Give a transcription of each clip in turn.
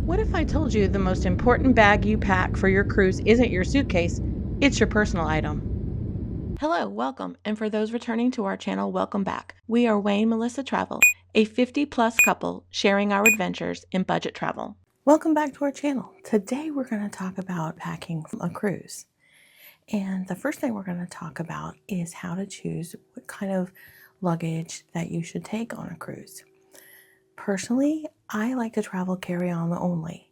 What if I told you the most important bag you pack for your cruise isn't your suitcase, it's your personal item? Hello, welcome, and for those returning to our channel, welcome back. We are Wayne Melissa Travel, a 50-plus couple sharing our adventures in budget travel. Welcome back to our channel. Today we're going to talk about packing a cruise. And the first thing we're going to talk about is how to choose what kind of luggage that you should take on a cruise. Personally, I like to travel carry-on only.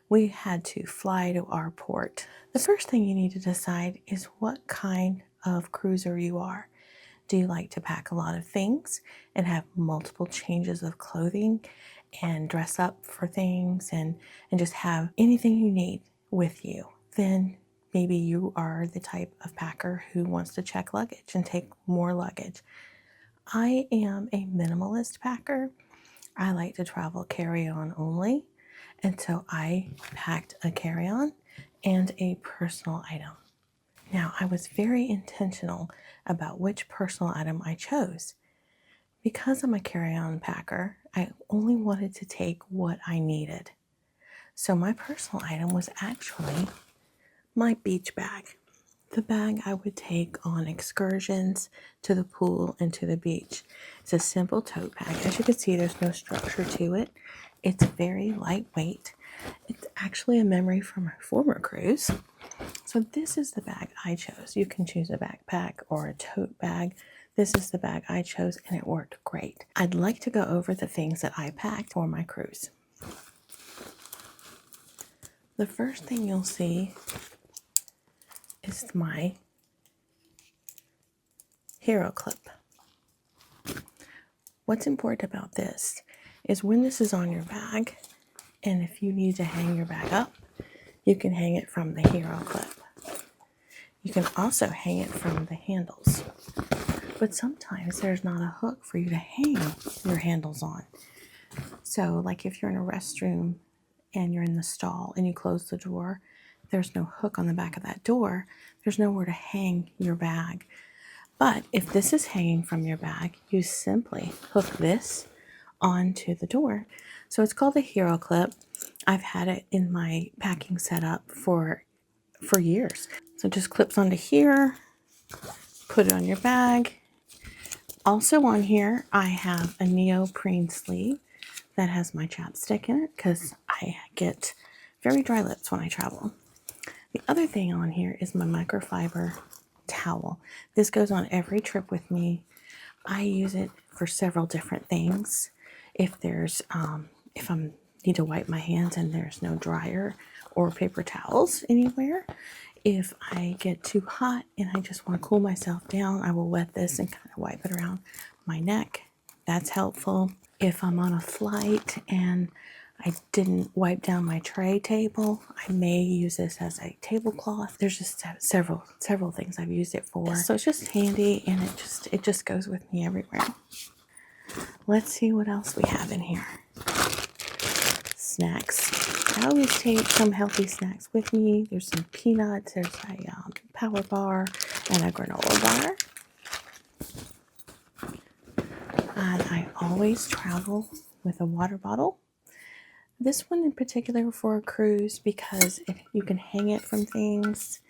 We had to fly to our port. The first thing you need to decide is what kind of cruiser you are. Do you like to pack a lot of things and have multiple changes of clothing and dress up for things and just have anything you need with you? Then maybe you are the type of packer who wants to check luggage and take more luggage. I am a minimalist packer. I like to travel carry-on only, and so I packed a carry-on and a personal item. Now, I was very intentional about which personal item I chose. Because I'm a carry-on packer, I only wanted to take what I needed. So my personal item was actually my beach bag. The bag I would take on excursions to the pool and to the beach. It's a simple tote bag. As you can see, there's no structure to it. It's very lightweight. It's actually a memory from a former cruise. So this is the bag I chose. You can choose a backpack or a tote bag. This is the bag I chose and it worked great. I'd like to go over the things that I packed for my cruise. The first thing you'll see is my hero clip. What's important about this is when this is on your bag, and if you need to hang your bag up, you can hang it from the hero clip. You can also hang it from the handles, but sometimes there's not a hook for you to hang your handles on. So like if you're in a restroom and you're in the stall and you close the door, there's no hook on the back of that door. There's nowhere to hang your bag. But if this is hanging from your bag, you simply hook this onto the door. So it's called a hero clip. I've had it in my packing setup for years. So it just clips onto here, put it on your bag. Also on here, I have a neoprene sleeve that has my chapstick in it because I get very dry lips when I travel. The other thing on here is my microfiber towel. This goes on every trip with me. I use it for several different things. If there's, if I need to wipe my hands and there's no dryer or paper towels anywhere, if I get too hot and I just want to cool myself down, I will wet this and kind of wipe it around my neck. That's helpful. If I'm on a flight and I didn't wipe down my tray table, I may use this as a tablecloth. There's just several things I've used it for. So it's just handy and it just goes with me everywhere. Let's see what else we have in here. Snacks. I always take some healthy snacks with me. There's some peanuts, there's a power bar, and a granola bar. And I always travel with a water bottle. This one in particular for a cruise because you can hang it from things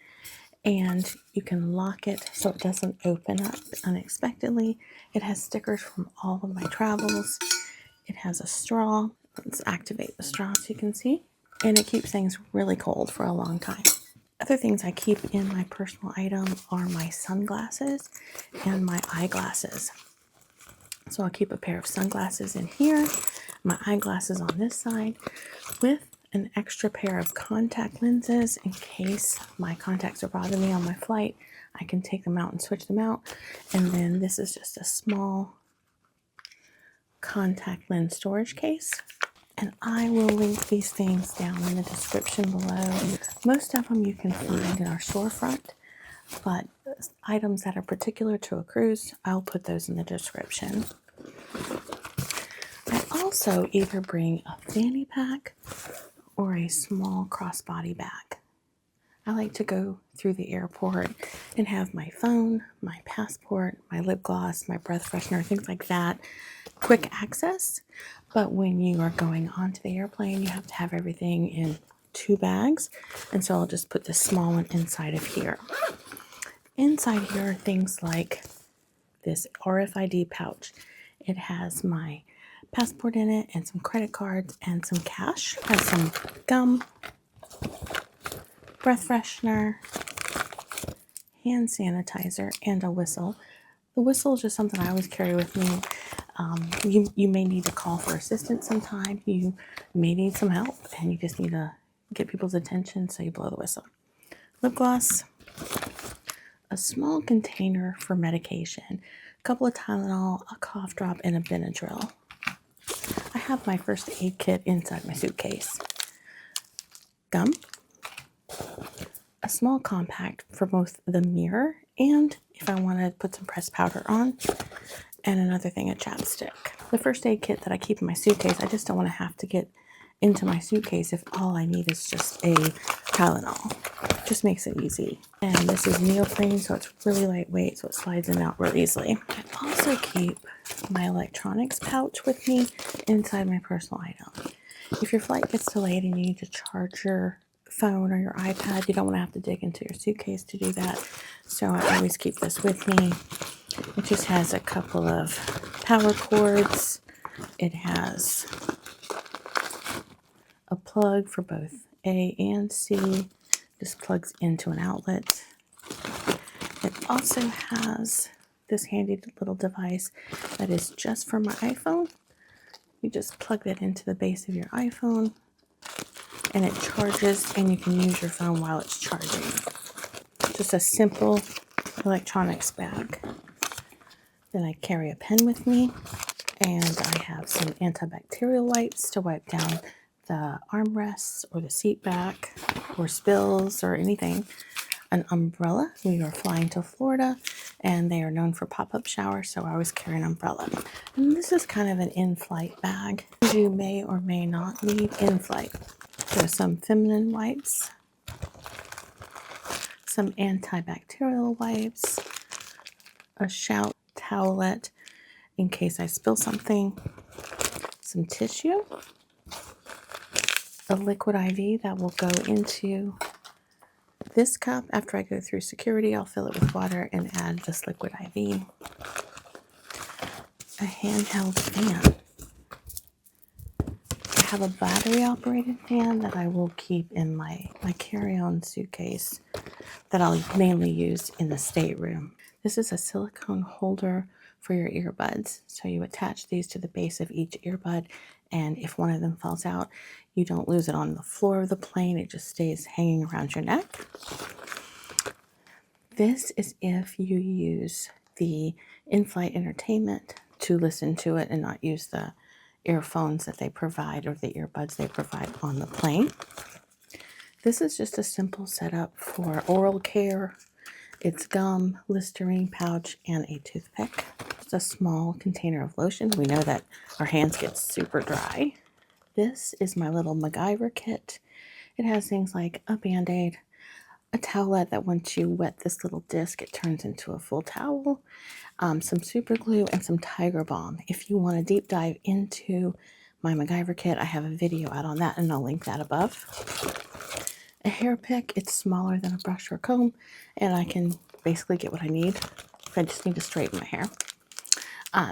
and you can lock it so it doesn't open up unexpectedly. It has stickers from all of my travels. It has a straw. Let's activate the straw so you can see. And it keeps things really cold for a long time. Other things I keep in my personal item are my sunglasses and my eyeglasses. So I'll keep a pair of sunglasses in here, my eyeglasses on this side, with an extra pair of contact lenses in case my contacts are bothering me on my flight. I can take them out and switch them out. And then this is just a small contact lens storage case. And I will link these things down in the description below. Most of them you can find in our storefront, but items that are particular to a cruise, I'll put those in the description. I also either bring a fanny pack or a small crossbody bag. I like to go through the airport and have my phone, my passport, my lip gloss, my breath freshener, things like that. Quick access. But when you are going onto the airplane, you have to have everything in 2 bags. And so I'll just put the small one inside of here. Inside here are things like this RFID pouch. It has my passport in it and some credit cards and some cash. It has some gum, breath freshener, hand sanitizer, and a whistle. The whistle is just something I always carry with me. You may need to call for assistance sometime. You may need some help and you just need to get people's attention, so you blow the whistle. Lip gloss, a small container for medication, a couple of Tylenol, a cough drop, and a Benadryl. I have my first aid kit inside my suitcase. Gum, a small compact for both the mirror and if I want to put some pressed powder on, and another thing, a chapstick. The first aid kit that I keep in my suitcase, I just don't want to have to get into my suitcase if all I need is just a Tylenol. It just makes it easy. And this is neoprene, so it's really lightweight, so it slides in and out real easily. I also keep my electronics pouch with me inside my personal item. If your flight gets delayed and you need to charge your phone or your iPad, you don't want to have to dig into your suitcase to do that. So I always keep this with me. It just has a couple of power cords. It has a plug for both A and C. This plugs into an outlet. It also has this handy little device that is just for my iPhone. You just plug that into the base of your iPhone and it charges, and you can use your phone while it's charging. Just a simple electronics bag. Then I carry a pen with me, and I have some antibacterial wipes to wipe down the armrests or the seat back or spills or anything. An umbrella. We are flying to Florida, and they are known for pop-up showers, so I always carry an umbrella. And this is kind of an in-flight bag. You may or may not need in-flight. There's some feminine wipes, some antibacterial wipes, a shower towelette in case I spill something, some tissue, a liquid IV that will go into this cup. After I go through security, I'll fill it with water and add this liquid IV. A handheld fan. I have a battery operated fan that I will keep in my carry-on suitcase that I'll mainly use in the stateroom. This is a silicone holder for your earbuds. So you attach these to the base of each earbud, and if one of them falls out, you don't lose it on the floor of the plane. It just stays hanging around your neck. This is if you use the in-flight entertainment to listen to it and not use the earphones that they provide or the earbuds they provide on the plane. This is just a simple setup for oral care. It's gum, Listerine pouch, and a toothpick. It's a small container of lotion. We know that our hands get super dry. This is my little MacGyver kit. It has things like a Band-Aid, a towelette that once you wet this little disc, it turns into a full towel, some super glue, and some Tiger Balm. If you want to deep dive into my MacGyver kit, I have a video out on that, and I'll link that above. A hair pick. It's smaller than a brush or comb, and I can basically get what I need if I just need to straighten my hair.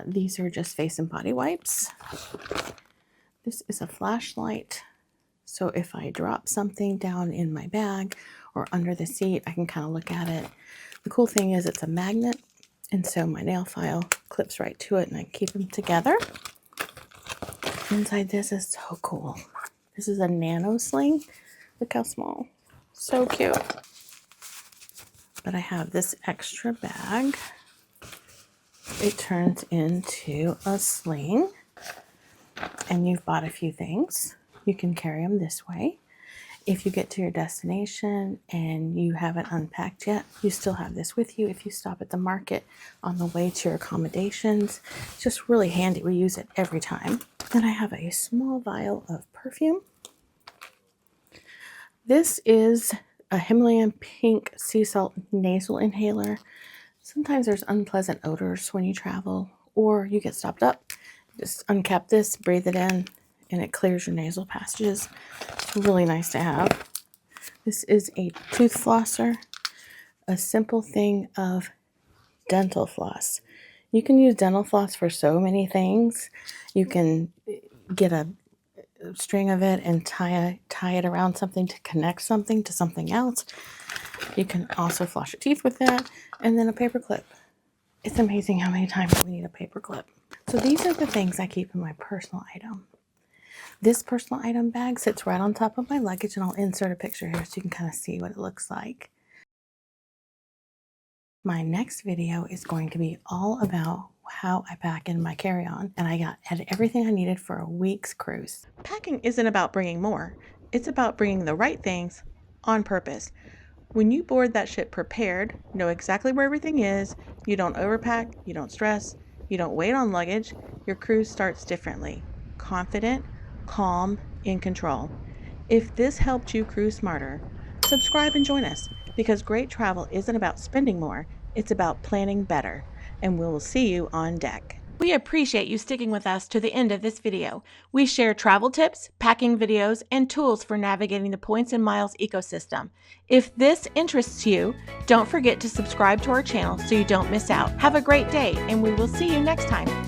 These are just face and body wipes. This is a flashlight, so if I drop something down in my bag or under the seat, I can kind of look at it. The cool thing is it's a magnet, and so my nail file clips right to it, and I keep them together. Inside this is so cool. This is a nano sling. Look how small. So cute. But I have this extra bag. It turns into a sling. And you've bought a few things. You can carry them this way. If you get to your destination and you haven't unpacked yet, you still have this with you. If you stop at the market on the way to your accommodations, it's just really handy. We use it every time. Then I have a small vial of perfume. This is a Himalayan pink sea salt nasal inhaler. Sometimes there's unpleasant odors when you travel or you get stopped up. Just uncap this, breathe it in, and it clears your nasal passages. It's really nice to have. This is a tooth flosser, a simple thing of dental floss. You can use dental floss for so many things. You can get a string of it and tie it around something to connect something to something else. You can also floss your teeth with that, and then a paper clip. It's amazing how many times we need a paper clip. So these are the things I keep in my personal item. This personal item bag sits right on top of my luggage, and I'll insert a picture here so you can kind of see what it looks like. My next video is going to be all about how I pack in my carry-on, and I had everything I needed for a week's cruise. Packing isn't about bringing more. It's about bringing the right things on purpose. When you board that ship prepared, know exactly where everything is, you don't overpack, you don't stress, you don't wait on luggage, your cruise starts differently. Confident, calm, in control. If this helped you cruise smarter, subscribe and join us, because great travel isn't about spending more, it's about planning better. And we will see you on deck. We appreciate you sticking with us to the end of this video. We share travel tips, packing videos, and tools for navigating the points and miles ecosystem. If this interests you, don't forget to subscribe to our channel so you don't miss out. Have a great day, and we will see you next time.